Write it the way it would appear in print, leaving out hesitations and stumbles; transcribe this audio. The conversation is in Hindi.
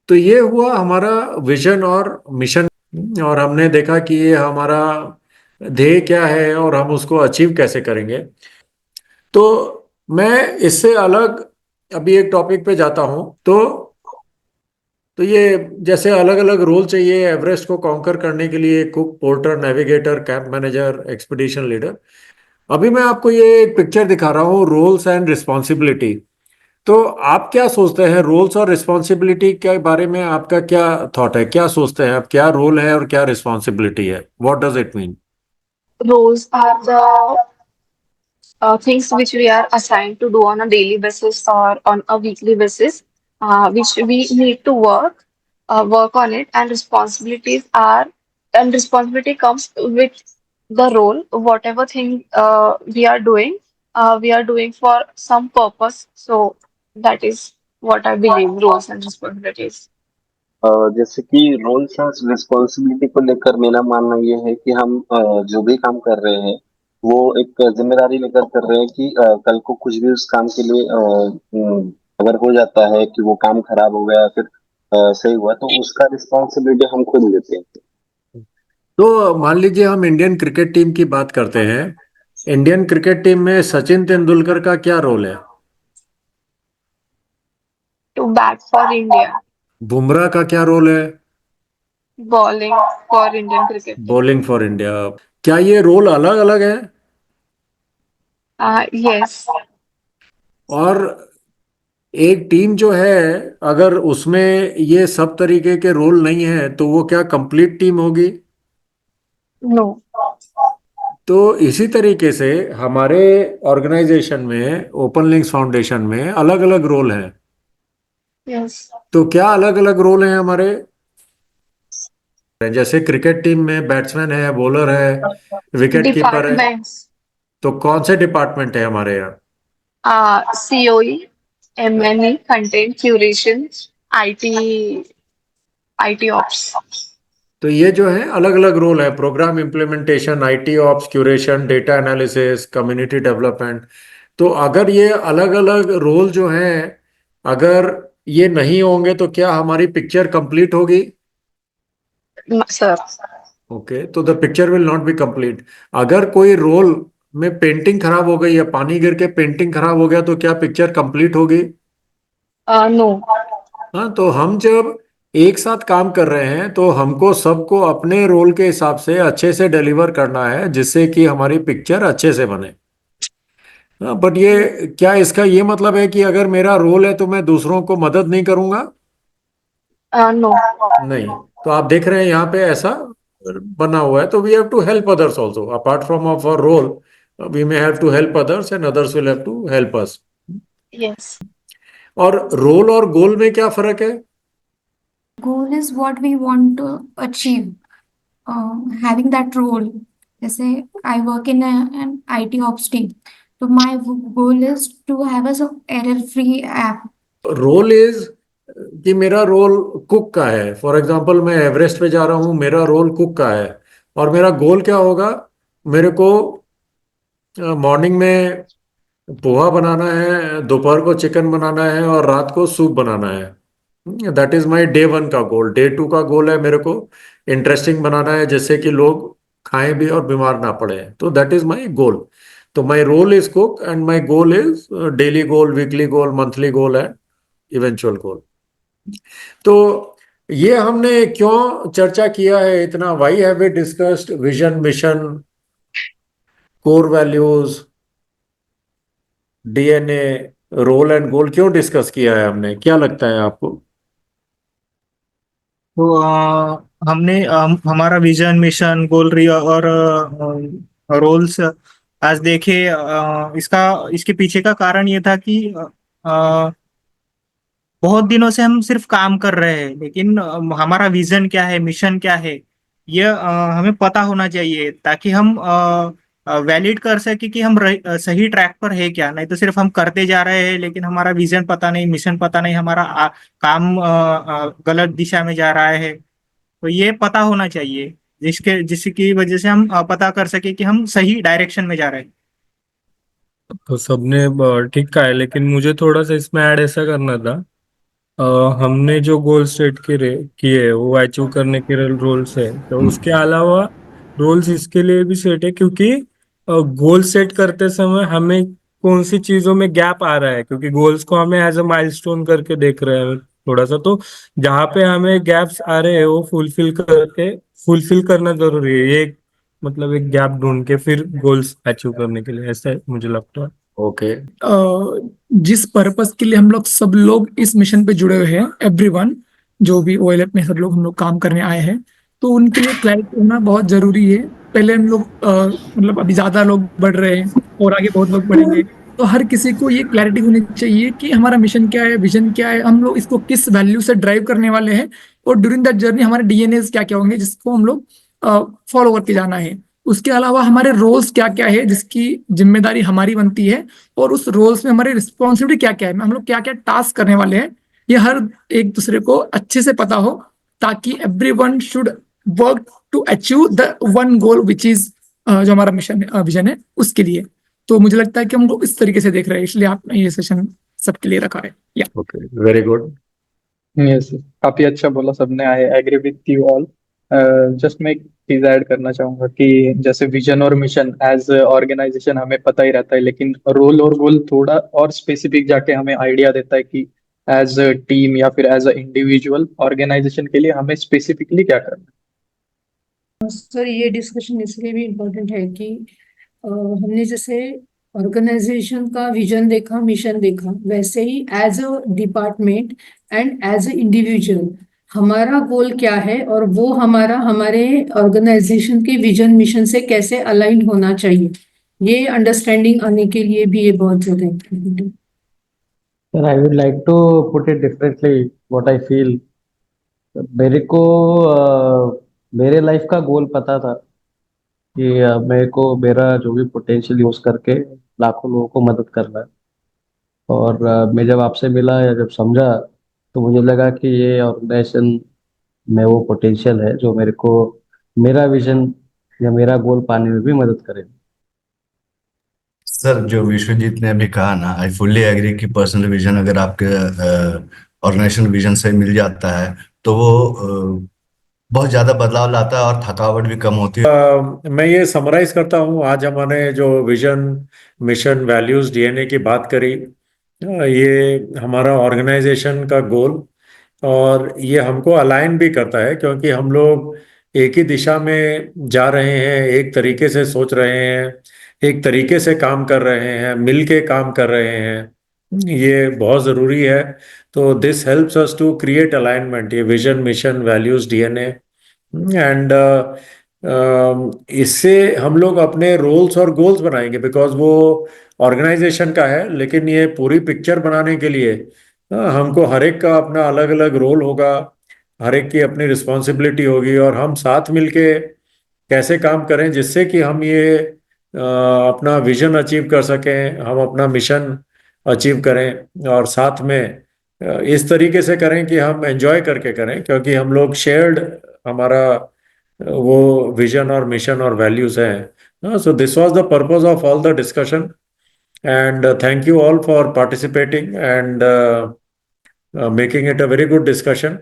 तो ये हुआ हमारा विजन और मिशन। और हमने देखा कि ये हमारा ध्येय क्या है और हम उसको अचीव कैसे करेंगे। तो मैं इससे अलग अभी एक टॉपिक पे जाता हूं। तो ये जैसे अलग अलग रोल चाहिए एवरेस्ट को कॉन्कर करने के लिए, cook, porter, navigator, camp manager, expedition leader. अभी मैं आपको ये एक पिक्चर दिखा रहा हूँ, रोल्स एंड रिस्पॉन्सिबिलिटी। तो आप क्या सोचते हैं रोल्स और रिस्पॉन्सिबिलिटी के बारे में? आपका क्या थॉट है, क्या सोचते हैं आप, क्या रोल है और क्या रिस्पॉन्सिबिलिटी है? What does it mean? Roles are the things which we are assigned to do on a daily basis or on a weekly basis, which we need to work on it, and responsibility comes with the role. Whatever thing we are doing for some purpose. So that is what I believe roles and responsibilities. जैसे कि रोल्स और रिस्पॉन्सिबिलिटी को लेकर मेरा मानना ये है कि हम जो भी काम कर रहे हैं वो एक जिम्मेदारी लेकर कर रहे हैं कि कल को कुछ भी उस काम के लिए अगर हो जाता है कि वो काम खराब हो गया या फिर सही हुआ तो उसका रिस्पॉन्सिबिलिटी हम खुद लेते हैं। तो मान लीजिए हम इंडियन क्रिकेट टीम की बात करते हैं। इंडियन क्रिकेट टीम में सचिन तेंदुलकर का क्या रोल है? To bat for India, Bumrah का क्या रोल है? bowling for Indian cricket team. Bowling for India. क्या ये रोल अलग अलग है? Yes. और एक टीम जो है, अगर उसमें ये सब तरीके के रोल नहीं है तो वो क्या कंप्लीट टीम होगी? No. तो इसी तरीके से हमारे ऑर्गेनाइजेशन में, ओपन लिंक्स फाउंडेशन में अलग अलग रोल हैं। Yes. तो क्या अलग अलग रोल हैं हमारे? जैसे क्रिकेट टीम में बैट्समैन है, बॉलर है, विकेट कीपर है। Departments. तो कौन से डिपार्टमेंट है हमारे यहाँ? COE, MNE, content curation, IT, IT ops. तो ये जो है अलग अलग रोल है, program implementation, IT ops, curation, data analysis, community development. तो अगर ये अलग अलग रोल जो हैं, अगर ये नहीं होंगे तो क्या हमारी पिक्चर कंप्लीट होगी? Sir. ओके, तो the picture will not be complete. अगर कोई रोल में पेंटिंग खराब हो गई या पानी गिर के पेंटिंग खराब हो गया तो क्या पिक्चर कंप्लीट होगी? No. हाँ, तो हम जब एक साथ काम कर रहे हैं तो हमको सबको अपने रोल के हिसाब से अच्छे से डिलीवर करना है, जिससे कि हमारी पिक्चर अच्छे से बने। हाँ, बट ये क्या इसका ये मतलब है कि अगर मेरा रोल है तो मैं दूसरों को मदद नहीं करूंगा? No. नहीं। तो आप देख रहे हैं यहाँ पे ऐसा बना हुआ है। तो we have to help others also, apart from of our role we may have to help others and others will have to help us. Yes. और रोल और गोल में क्या फर्क है? Goal is what we want to achieve. Having that role. जैसे I work in an IT ops team. So my goal is to have a error-free app. Role is कि मेरा रोल कुक का है। फॉर एग्जांपल मैं एवरेस्ट पे जा रहा हूँ, मेरा रोल कुक का है। और मेरा गोल क्या होगा? मेरे को मॉर्निंग में पोहा बनाना है, दोपहर को चिकन बनाना है और रात को सूप बनाना है। That is my day one का गोल। डे टू का गोल है मेरे को इंटरेस्टिंग बनाना है, जिससे कि लोग खाएं भी और बीमार ना पड़े। तो दैट इज माय गोल। तो my role is cook and my goal is daily goal, weekly goal, monthly goal and eventual goal. तो ये हमने क्यों चर्चा किया है इतना? Why have we discussed vision, mission, core values, DNA, role and goal? क्यों डिस्कस किया है हमने, क्या लगता है आपको? तो हमने हमारा विजन मिशन गोल रही और रोल्स आज देखे। इसका इसके पीछे का कारण ये था कि बहुत दिनों से हम सिर्फ काम कर रहे हैं, लेकिन हमारा विजन क्या है, मिशन क्या है, ये हमें पता होना चाहिए ताकि हम वैलिड कर सके कि हम सही ट्रैक पर है क्या। नहीं तो सिर्फ हम करते जा रहे हैं लेकिन हमारा विजन पता नहीं, मिशन पता नहीं, हमारा काम गलत दिशा में जा रहा है। तो ये पता होना चाहिए जिसकी वजह से हम पता कर सके कि हम सही डायरेक्शन में जा रहे हैं। तो सबने ठीक कहा है, लेकिन मुझे थोड़ा सा इसमें ऐड ऐसा करना था। अ, हमने जो गोल सेट किए वो अचीव करने के रोल्स है, तो उसके अलावा रोल्स इसके लिए भी सेट है क्योंकि गोल सेट करते समय हमें कौन सी चीजों में गैप आ रहा है, क्योंकि गोल्स को हमें एज अ माइलस्टोन करके देख रहे हैं थोड़ा सा, तो जहाँ पे हमें गैप्स आ रहे हैं वो फुलफिल करना जरूरी है। ये मतलब एक गैप ढूंढ के फिर गोल्स अचीव करने के लिए, ऐसा मुझे लगता है। ओके। जिस पर्पस के लिए हम लोग सब लोग इस मिशन पे जुड़े हुए हैं, एवरीवन, जो भी ओएलएफ में सब लोग हम लोग काम करने आए हैं, तो उनके लिए क्लैरिटी होना बहुत जरूरी है। पहले हम लोग मतलब अभी ज्यादा लोग बढ़ रहे हैं और आगे बहुत लोग बढ़ेंगे, तो हर किसी को ये क्लैरिटी होनी चाहिए कि हमारा मिशन क्या है, विजन क्या है, हम लोग इसको किस वैल्यू से ड्राइव करने वाले हैं, और ड्यूरिंग दैट जर्नी हमारे डीएनए क्या क्या होंगे जिसको हम लोग फॉलो करके जाना है। उसके अलावा हमारे रोल्स क्या क्या है जिसकी जिम्मेदारी हमारी बनती है, और उस रोल्स में हमारी रिस्पॉन्सिबिलिटी क्या क्या है, हम लोग क्या क्या टास्क करने वाले हैं, ये हर एक दूसरे को अच्छे से पता हो, ताकि everyone should work to achieve the one goal which is जो हमारा मिशन विजन है उसके लिए। तो मुझे लगता है कि हम लोग इस तरीके से देख रहे हैं, इसलिए आपने ये सेशन सबके लिए रखा है। या ओके, वेरी गुड। यस, काफी अच्छा बोला सबने। I agree with you all. Just मैं एक चीज ऐड करना चाहूंगा कि जैसे विजन और मिशन एज ऑर्गेनाइजेशन हमें पता ही रहता है, लेकिन रोल और गोल थोड़ा और स्पेसिफिक जाके हमें आइडिया देता है कि एज अ टीम या फिर एज अ इंडिविजुअल ऑर्गेनाइजेशन के लिए हमें स्पेसिफिकली क्या करना सर ये डिस्कशन इसलिए भी इम्पोर्टेंट है कि हमने जैसे ऑर्गेनाइजेशन का विजन देखा, मिशन देखा, वैसे ही as a department and as a individual हमारा गोल क्या है और वो हमारे ऑर्गेनाइजेशन के विजन मिशन से कैसे अलाइन होना चाहिए, ये अंडरस्टैंडिंग आने के लिए भी ये बहुत ज्यादा इम्पोर्टेंट है। Sir, I would like to put it differently. What I feel, मेरे को मेरे लाइफ का गोल पता था कि मेरे को मेरा जो भी पोटेंशियल यूज करके लाखों लोगों को मदद करना है। और मैं जब आपसे मिला या जब समझा, तो मुझे लगा कि ये ऑर्गेनाइजेशन में वो पोटेंशियल है जो मेरे को मेरा विजन या मेरा गोल पाने में भी मदद करे। सर, जो विश्वजीत ने अभी कहा ना, आई फुल्ली एग्री कि पर्सनल विजन अगर आपके ऑर्गेनाइजेशन विजन से मिल जाता है तो वो बहुत ज्यादा बदलाव लाता है और थकावट भी कम होती है। मैं ये समराइज करता हूँ। आज हमने जो विजन, मिशन, वैल्यूज, डीएनए की बात करी, ये हमारा ऑर्गेनाइजेशन का गोल, और ये हमको अलाइन भी करता है क्योंकि हम लोग एक ही दिशा में जा रहे हैं, एक तरीके से सोच रहे हैं, एक तरीके से काम कर रहे हैं, मिल के काम कर रहे हैं। ये बहुत ज़रूरी है। तो this helps us to create alignment, ये vision, mission, values, DNA. And इससे हम लोग अपने रोल्स और गोल्स बनाएंगे, बिकॉज वो ऑर्गेनाइजेशन का है, लेकिन ये पूरी पिक्चर बनाने के लिए हमको हर एक का अपना अलग अलग रोल होगा, हर एक की अपनी रिस्पॉन्सिबिलिटी होगी, और हम साथ मिलके कैसे काम करें जिससे कि हम ये अपना विजन अचीव कर सकें, हम अपना मिशन अचीव करें, और साथ में इस तरीके से करें कि हम एंजॉय करके करें, क्योंकि हम लोग शेयर्ड, हमारा वो विजन और मिशन और वैल्यूज हैं। So this was the purpose of all the discussion, and thank you all for participating and making it a very good discussion.